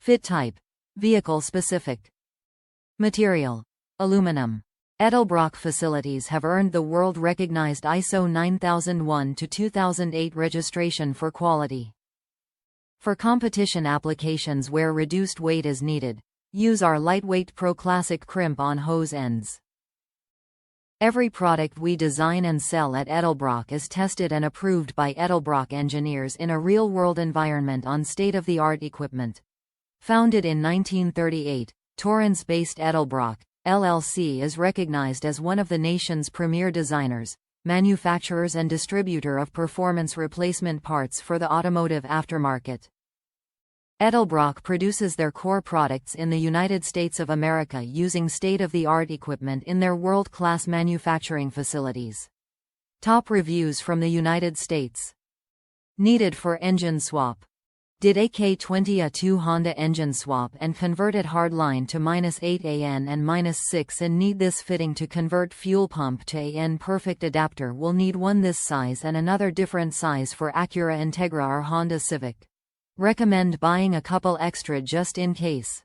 Fit type: vehicle specific. Material: aluminum. Edelbrock facilities have earned the world-recognized ISO 9001-2008 registration for quality. For competition applications where reduced weight is needed, use our lightweight ProClassic Crimp-On hose ends. Every product we design and sell at Edelbrock is tested and approved by Edelbrock engineers in a real-world environment on state-of-the-art equipment. Founded in 1938, Torrance-based Edelbrock, LLC is recognized as one of the nation's premier designers, manufacturers and distributor of performance replacement parts for the automotive aftermarket. Edelbrock produces their core products in the United States of America using state-of-the-art equipment in their world-class manufacturing facilities. Top reviews from the United States. Needed for engine swap. Did AK-20A2 Honda engine swap and converted hardline to -8 AN and -6 and need this fitting to convert fuel pump to AN. Perfect adapter will need one this size and another different size for Acura Integra or Honda Civic. Recommend buying a couple extra just in case.